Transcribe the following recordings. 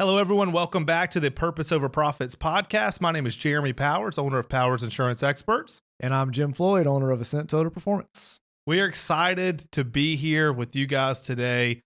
Hello, everyone. Welcome back to the Purpose Over Profits podcast. My name is Jeremy Powers, owner of Powers Insurance Experts. And I'm Jim Floyd, owner of Ascent Total Performance. We are excited to be here with you guys today.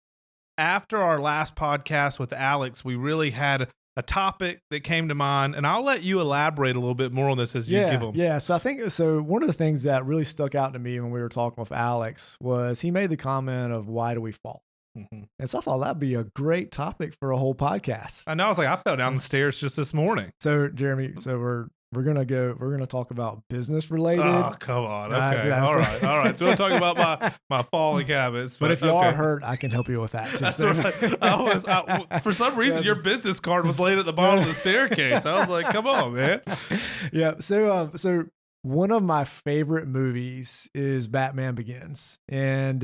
After our last podcast with Alex, we really had a topic that came to mind, and I'll let you elaborate a little bit more on this as you give them. Yeah, so I think, one of the things that really stuck out to me when we were talking with Alex was he made the comment of why do we fall? Mm-hmm. And so I thought that'd be a great topic for a whole podcast. I know. I was like, I fell down the stairs just this morning. So Jeremy, we're gonna talk about business related. Oh, come on. Okay. All right. So we're talking about my falling habits. But if you are hurt, I can help you with that too. That's right. For some reason, your business card was laid at the bottom of the staircase. I was like, come on, man. Yeah. So one of my favorite movies is Batman Begins, and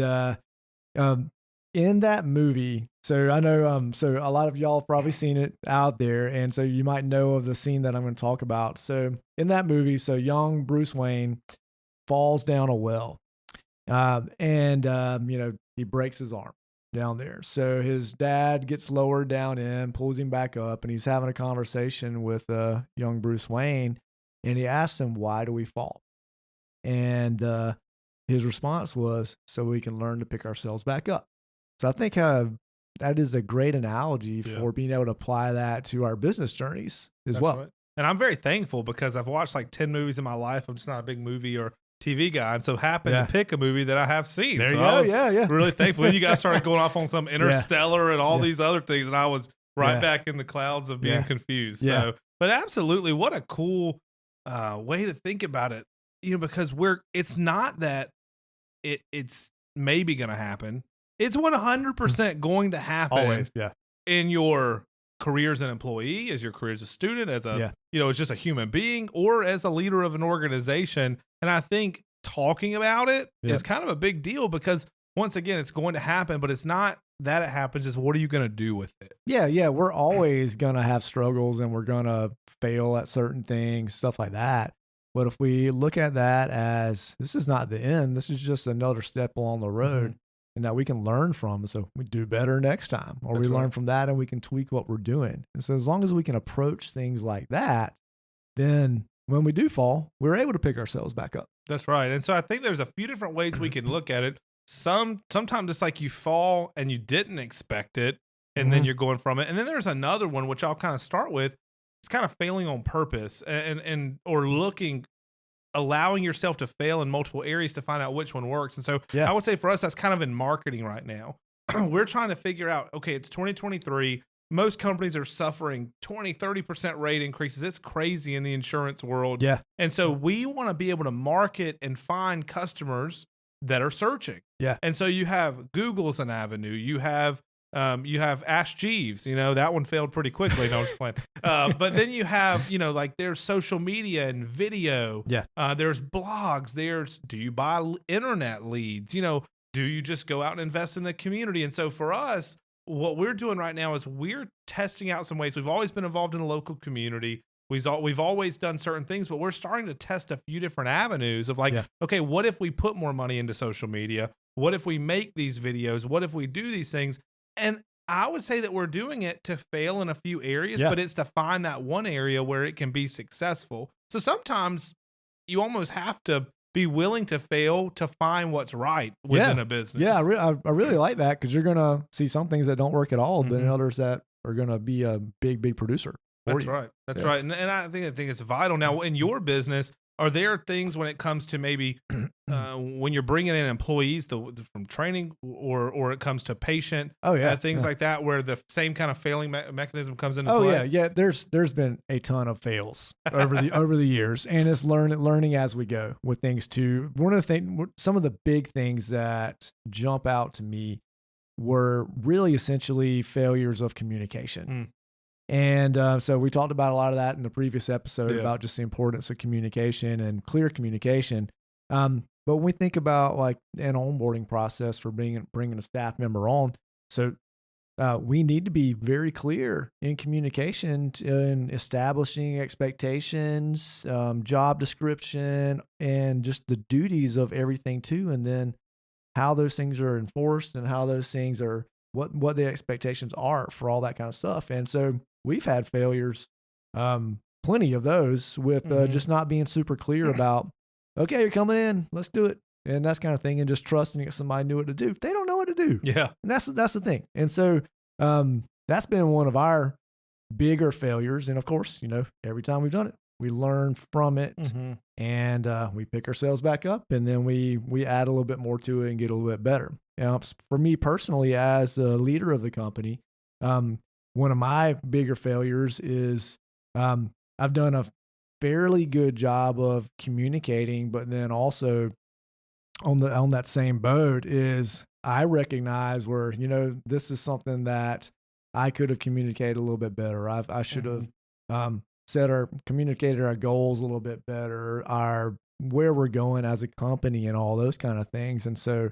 in that movie, so I know, so a lot of y'all have probably seen it out there, and so you might know of the scene that I'm going to talk about. So in that movie, so young Bruce Wayne falls down a well, and he breaks his arm down there. So his dad gets lowered down in, pulls him back up, and he's having a conversation with young Bruce Wayne, and he asks him, "Why do we fall?" And his response was, "So we can learn to pick ourselves back up." So I think that is a great analogy for being able to apply that to our business journeys as well. Right. And I'm very thankful because I've watched like 10 movies in my life. I'm just not a big movie or TV guy. And so happened to pick a movie that I have seen. There so you I go. was really thankful. And you guys started going off on some Interstellar and all these other things. And I was back in the clouds of being confused. So, but absolutely, what a cool way to think about it. Because it's not that it's maybe going to happen. It's 100% going to happen. Always, in your career as an employee, as your career as a student, as a as just a human being, or as a leader of an organization. And I think talking about it is kind of a big deal because once again, it's going to happen, but it's not that it happens. Just what are you going to do with it? Yeah. We're always going to have struggles and we're going to fail at certain things, stuff like that. But if we look at that as this is not the end, this is just another step along the road. And that we can learn from, so we do better next time, or we learn from that and we can tweak what we're doing. And so as long as we can approach things like that, then when we do fall, we're able to pick ourselves back up. That's right. And so I think there's a few different ways we can look at it. Sometimes it's like you fall and you didn't expect it, and then you're going from it. And then there's another one, which I'll kind of start with. It's kind of failing on purpose or allowing yourself to fail in multiple areas to find out which one works. And so I would say for us, that's kind of in marketing right now. We're trying to figure out, okay, it's 2023. Most companies are suffering 20, 30% rate increases. It's crazy in the insurance world. Yeah. And so we want to be able to market and find customers that are searching. Yeah. And so you have Google as an avenue. You have Ask Jeeves, that one failed pretty quickly. No, I'm just playing. But then you have, like there's social media and video. Yeah. There's blogs. Do you buy internet leads? Do you just go out and invest in the community? And so for us, what we're doing right now is we're testing out some ways. We've always been involved in a local community. We've always done certain things, but we're starting to test a few different avenues of okay, what if we put more money into social media? What if we make these videos? What if we do these things? And I would say that we're doing it to fail in a few areas, but it's to find that one area where it can be successful. So sometimes you almost have to be willing to fail to find what's right within a business. Yeah, I really like that because you're going to see some things that don't work at all, then others that are going to be a big producer. That's right. That's right. And I think it's vital. Now, in your business, are there things when it comes to maybe when you're bringing in employees from training or it comes to patient things like that where the same kind of failing mechanism comes into play? Yeah. There's been a ton of fails over the years, and it's learning as we go with things too. Some of the big things that jump out to me were really essentially failures of communication. And so we talked about a lot of that in the previous episode about just the importance of communication and clear communication. But when we think about like an onboarding process for bringing a staff member on, so we need to be very clear in communication in establishing expectations, job description, and just the duties of everything too. And then how those things are enforced and how those things are what the expectations are for all that kind of stuff. And so we've had failures, plenty of those with just not being super clear about, okay, you're coming in, let's do it. And that's kind of thing. And just trusting that somebody knew what to do. They don't know what to do. Yeah. And that's the thing. And so, that's been one of our bigger failures. And of course, every time we've done it, we learn from it and we pick ourselves back up, and then we add a little bit more to it and get a little bit better. For me personally, as a leader of the company, one of my bigger failures is I've done a fairly good job of communicating, but then also on that same boat is I recognize where, this is something that I could have communicated a little bit better. I should have communicated our goals a little bit better, where we're going as a company and all those kind of things. And so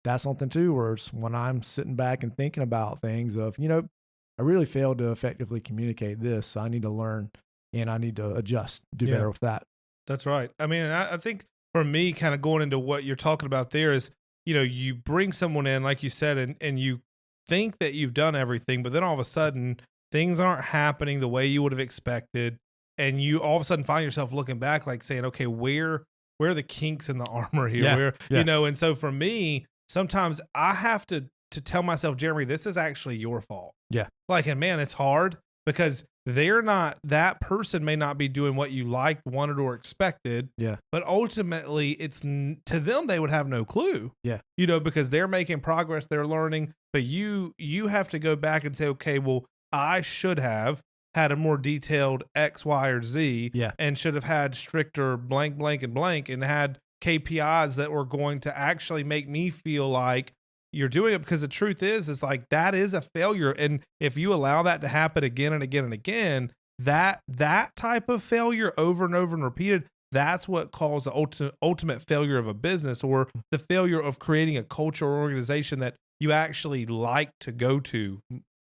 that's something too, where it's when I'm sitting back and thinking about things of, I really failed to effectively communicate this. So I need to learn and I need to adjust, do better with that. That's right. I mean, I think for me, kind of going into what you're talking about there is, you bring someone in, like you said, and you think that you've done everything, but then all of a sudden things aren't happening the way you would have expected. And you all of a sudden find yourself looking back, like saying, okay, where are the kinks in the armor here? And so for me, sometimes I have to tell myself, Jeremy, this is actually your fault. Yeah. Like, and man, it's hard because that person may not be doing what you liked, wanted, or expected. Yeah. But ultimately it's to them, they would have no clue. Yeah. Because they're making progress, they're learning, but you have to go back and say, okay, well, I should have had a more detailed X, Y, or Z, and should have had stricter blank, blank, and blank, and had KPIs that were going to actually make me feel like you're doing it. Because the truth is like that is a failure. And if you allow that to happen again and again and again, that type of failure over and over and repeated, that's what caused the ultimate failure of a business, or the failure of creating a culture or organization that you actually like to go to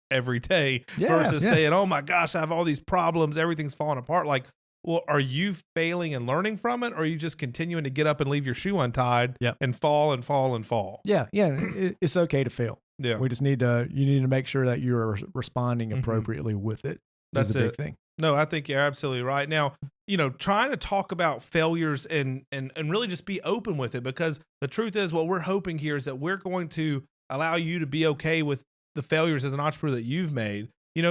every day versus saying, oh my gosh, I have all these problems, everything's falling apart. Like, well, are you failing and learning from it, or are you just continuing to get up and leave your shoe untied and fall and fall and fall? Yeah. It's okay to fail. Yeah. We just you need to make sure that you're responding appropriately with it. That's a big thing. No, I think you're absolutely right. Now, trying to talk about failures and really just be open with it, because the truth is what we're hoping here is that we're going to allow you to be okay with the failures as an entrepreneur that you've made.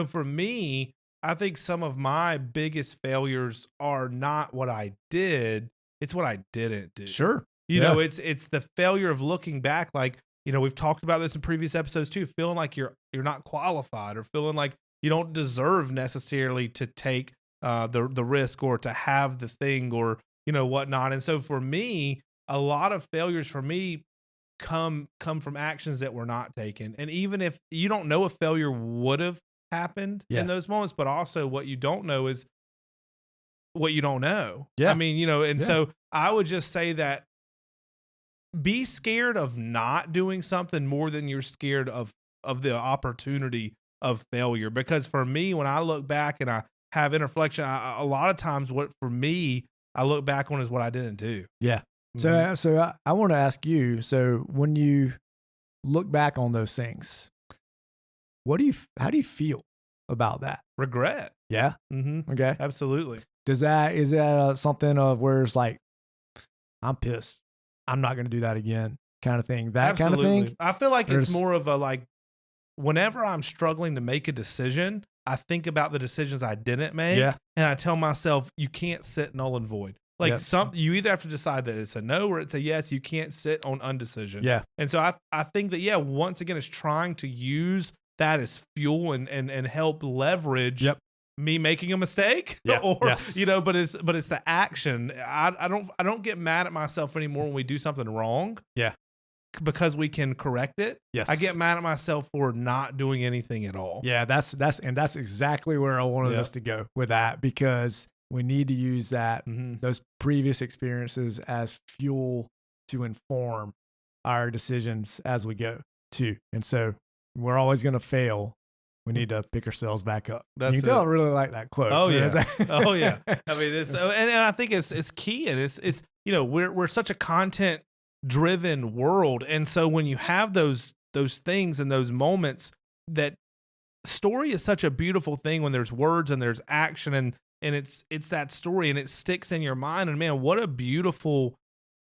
For me, I think some of my biggest failures are not what I did, it's what I didn't do. Sure. It's the failure of looking back, like, we've talked about this in previous episodes too, feeling like you're not qualified, or feeling like you don't deserve necessarily to take the risk, or to have the thing, or whatnot. And so for me, a lot of failures for me come from actions that were not taken. And even if you don't know if failure would have happened in those moments, but also what you don't know is what you don't know. I mean, so I would just say that be scared of not doing something more than you're scared of the opportunity of failure. Because for me, when I look back and I have interflection, a lot of times what for me I look back on is what I didn't do. Yeah. So I want to ask you, so when you look back on those things, how do you feel about that? Regret. Yeah. Mm-hmm. Okay. Absolutely. Is that something of where it's like, I'm pissed, I'm not going to do that again, kind of thing? Kind of thing. I feel like it's more of a, like, whenever I'm struggling to make a decision, I think about the decisions I didn't make, and I tell myself, you can't sit null and void. Like you either have to decide that it's a no or it's a yes. You can't sit on undecision. Yeah. And so I think that, once again, it's trying to use that as fuel and help leverage me making a mistake. Yeah. Or, but it's the action. I don't get mad at myself anymore when we do something wrong. Yeah. Because we can correct it. Yes. I get mad at myself for not doing anything at all. Yeah. That's exactly where I wanted us to go with that, because we need to use that, those previous experiences as fuel to inform our decisions as we go too. And so we're always going to fail. We need to pick ourselves back up. You can tell I really like that quote. Oh yeah. Oh yeah. I mean, it's, and I think it's key. And it's, we're such a content driven world. And so when you have those those things and those moments that story is such a beautiful thing when there's words and there's action and it's that story and it sticks in your mind. And man, what a beautiful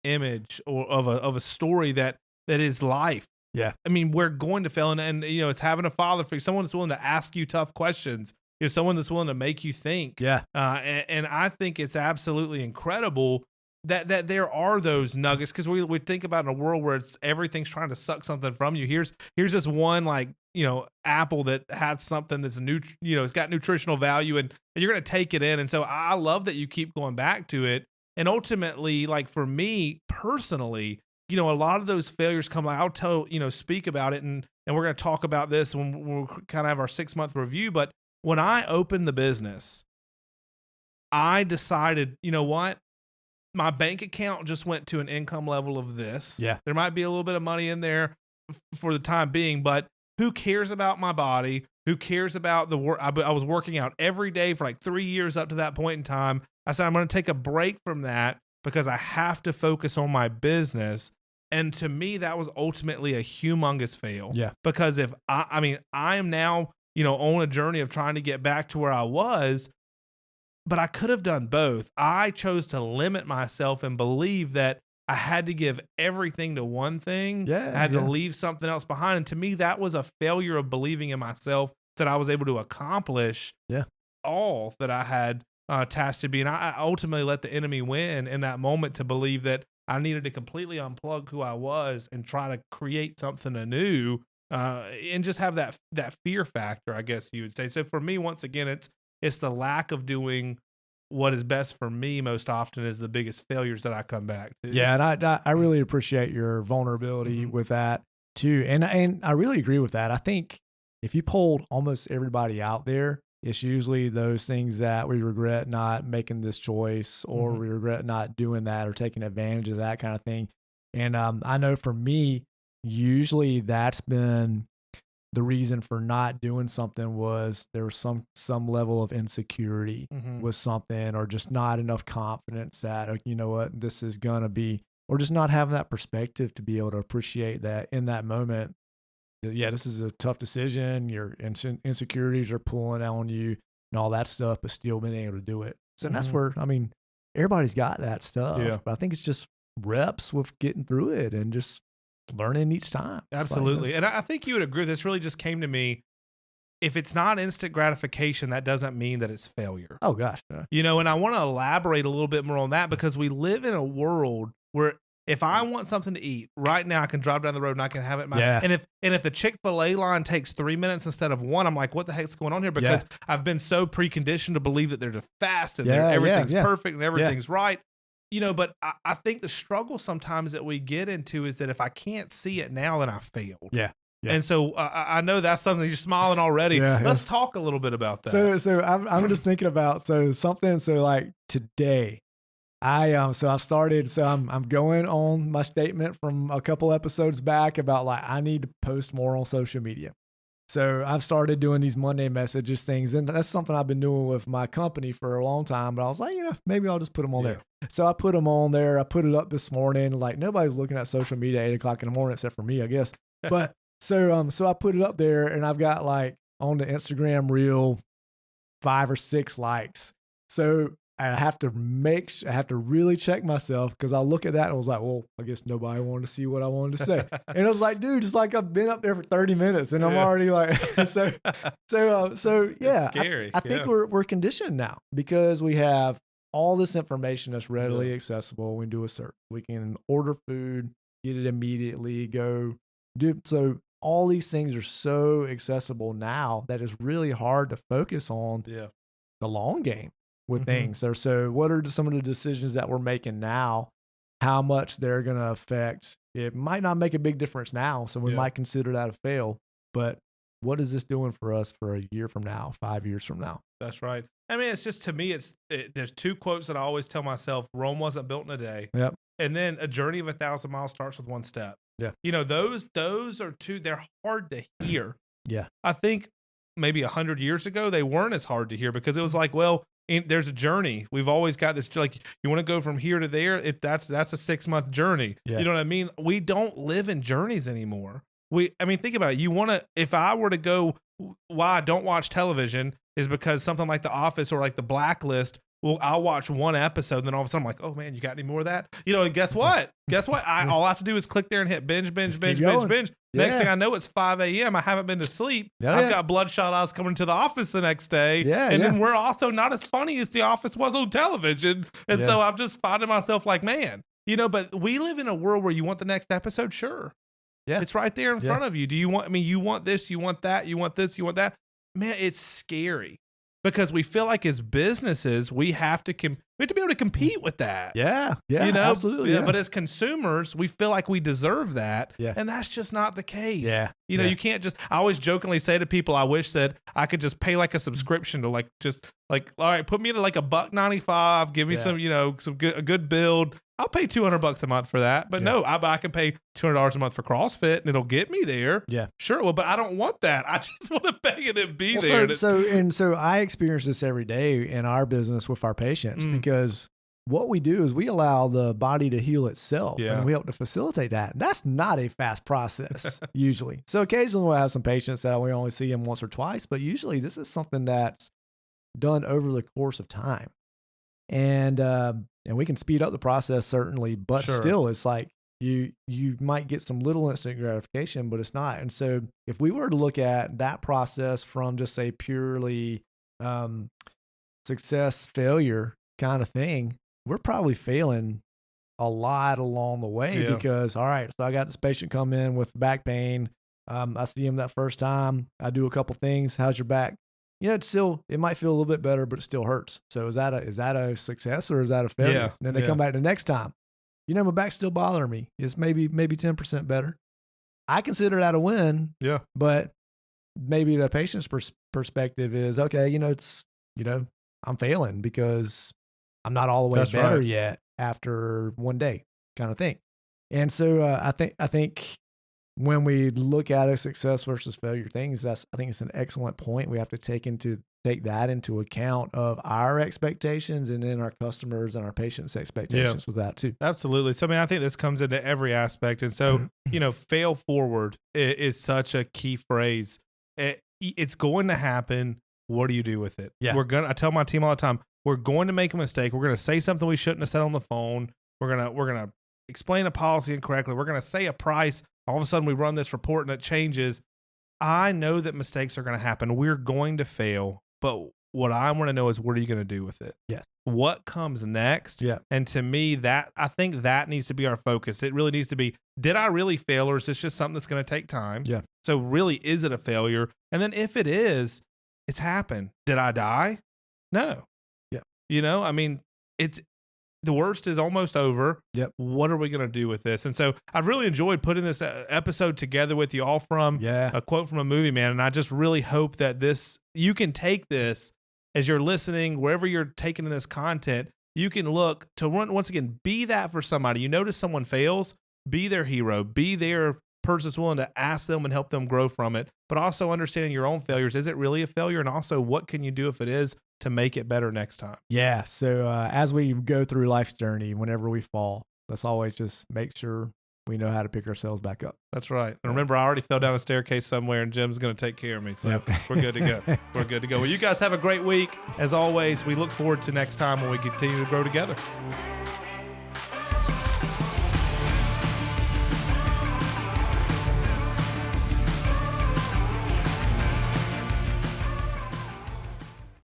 image or of a story that is life. Yeah. I mean, we're going to fail, and you know, it's having a father figure, someone that's willing to ask you tough questions, you know, someone that's willing to make you think. Yeah. And I think it's absolutely incredible that there are those nuggets, because we think about in a world where it's everything's trying to suck something from you. Here's this one, like, you know, apple that had something that's you know, it's got nutritional value, and you're going to take it in. And so I love that you keep going back to it. And ultimately, like for me personally, you know, a lot of those failures come, I'll speak about it, and we're going to talk about this when we kind of have our 6-month review. But when I opened the business, I decided, you know what? My bank account just went to an income level of this. Yeah. There might be a little bit of money in there for the time being, but who cares about my body? Who cares about the work? I was working out every day for like 3 years up to that point in time. I said, I'm going to take a break from that because I have to focus on my business. And to me, that was ultimately a humongous fail. Yeah. Because if I am now, you know, on a journey of trying to get back to where I was, but I could have done both. I chose to limit myself and believe that I had to give everything to one thing. Yeah, I had yeah. to leave something else behind. And to me, that was a failure of believing in myself that I was able to accomplish all that I had tasked to be. And I ultimately let the enemy win in that moment to believe that I needed to completely unplug who I was and try to create something anew, and just have that fear factor, I guess you would say. So for me, once again, it's the lack of doing what is best for me most often is the biggest failures that I come back to. Yeah, and I really appreciate your vulnerability with that too, and I really agree with that. I think if you polled almost everybody out there, it's usually those things that we regret not making this choice, or we regret not doing that, or taking advantage of that kind of thing. And I know for me, usually that's been the reason for not doing something, was there was some level of insecurity with something, or just not enough confidence that, you know what, this is going to be, or just not having that perspective to be able to appreciate that in that moment. Yeah, this is a tough decision. Your insecurities are pulling on you and all that stuff, but still being able to do it. So that's where, I mean, everybody's got that stuff, but I think it's just reps with getting through it and just learning each time. Absolutely. And I think you would agree. This really just came to me. If it's not instant gratification, that doesn't mean that it's failure. Oh gosh. You know, and I want to elaborate a little bit more on that, because we live in a world where if I want something to eat right now, I can drive down the road and I can have it in my and if the Chick-fil-A line takes 3 minutes instead of 1, I'm like, what the heck's going on here? Because I've been so preconditioned to believe that they're fast and everything's perfect and everything's right. You know, but I think the struggle sometimes that we get into is that if I can't see it now, then I failed. Yeah. And so I know that's something you're smiling already. Let's talk a little bit about that. So I'm just thinking about something. So like today, I'm going on my statement from a couple episodes back about like I need to post more on social media. So I've started doing these Monday messages things, and that's something I've been doing with my company for a long time. But I was like, you know, maybe I'll just put them on there. So I put them on there. I put it up this morning. Like nobody's looking at social media at 8:00 in the morning except for me, I guess. But so I put it up there, and I've got like on the Instagram reel 5 or 6 likes. So I have to really check myself, because I look at that and I was like, well, I guess nobody wanted to see what I wanted to say. And I was like, dude, it's like I've been up there for 30 minutes and I'm already like, so yeah, It's scary. I think we're conditioned now, because we have all this information that's readily accessible. We do a search, we can order food, get it immediately, so all these things are so accessible now that it's really hard to focus on the long game with things. So what are some of the decisions that we're making now, how much they're going to affect? It might not make a big difference now, so we might consider that a fail, but what is this doing for us for a year from now, 5 years from now? That's right. I mean, it's just, to me, there's 2 quotes that I always tell myself: Rome wasn't built in a day. Yep. And then a journey of 1,000 miles starts with 1 step. Yeah. You know, those are 2, they're hard to hear. Yeah. I think maybe 100 years ago, they weren't as hard to hear, because it was like, well, there's a journey. We've always got this, like, you want to go from here to there. That's a 6-month journey. Yeah. You know what I mean? We don't live in journeys anymore. I mean, think about it. If I were to go, why I don't watch television is because something like The Office or like The Blacklist, well, I'll watch one episode and then all of a sudden I'm like, oh man, you got any more of that? And guess what? All I have to do is click there and hit binge. Next thing I know, it's 5 a.m. I haven't been to sleep. I've got bloodshot eyes coming to the office the next day. Then we're also not as funny as The Office was on television. And so I'm just finding myself like, man, but we live in a world where you want the next episode. Sure. Yeah. It's right there in front of you. You want this, you want that, you want this, you want that. Man, it's scary. Because we feel like as businesses, we have to be able to compete with that. Yeah, absolutely. But as consumers, we feel like we deserve that, and that's just not the case. You can't just. I always jokingly say to people, I wish that I could just pay like a subscription to all right, put me into like $1.95, give me some, a good build. I'll pay $200 a month for that. But no, I can pay $200 a month for CrossFit and it'll get me there. Yeah. Sure. Well, but I don't want that. I just want to pay it and be there. So I experience this every day in our business with our patients because what we do is we allow the body to heal itself and we help to facilitate that. That's not a fast process usually. So occasionally we'll have some patients that we only see them once or twice, but usually this is something that's done over the course of time. And we can speed up the process certainly, but still it's like you might get some little instant gratification, but it's not. And so if we were to look at that process from just a purely success failure kind of thing, we're probably failing a lot along the way because, all right, so I got this patient come in with back pain. I see him that first time. I do a couple things. How's your back? It might feel a little bit better, but it still hurts. So is that a success or is that a failure? Yeah. And then they come back the next time. My back's still bothering me. It's maybe 10% better. I consider that a win. Yeah. But maybe the patient's perspective is, okay, I'm failing because I'm not all the way better yet after one day kind of thing. And so I think when we look at a success versus failure things, I think it's an excellent point. We have to take that into account of our expectations and then our customers and our patients' expectations with that too. Absolutely. So, I think this comes into every aspect. And so, fail forward is such a key phrase. It's going to happen. What do you do with it? Yeah. I tell my team all the time, we're going to make a mistake. We're going to say something we shouldn't have said on the phone. We're going to explain a policy incorrectly. We're going to say a price. All of a sudden we run this report and it changes. I know that mistakes are going to happen. We're going to fail. But what I want to know is, what are you going to do with it? Yes. What comes next? Yeah. And to me, I think that needs to be our focus. It really needs to be, did I really fail, or is this just something that's going to take time? Yeah. So really, is it a failure? And then if it is, it's happened. Did I die? No. Yeah. The worst is almost over. Yep. What are we going to do with this? And so I've really enjoyed putting this episode together with you, all from a quote from a movie, man. And I just really hope that you can take this as you're listening, wherever you're taking this content, you can look to once again, be that for somebody. You notice someone fails, be their hero, be their person that's willing to ask them and help them grow from it, but also understanding your own failures. Is it really a failure? And also, what can you do if it is to make it better next time? Yeah. So as we go through life's journey, whenever we fall, let's always just make sure we know how to pick ourselves back up. That's right. And remember, I already fell down a staircase somewhere and Jim's going to take care of me. So we're good to go. We're good to go. Well, you guys have a great week. As always, we look forward to next time when we continue to grow together.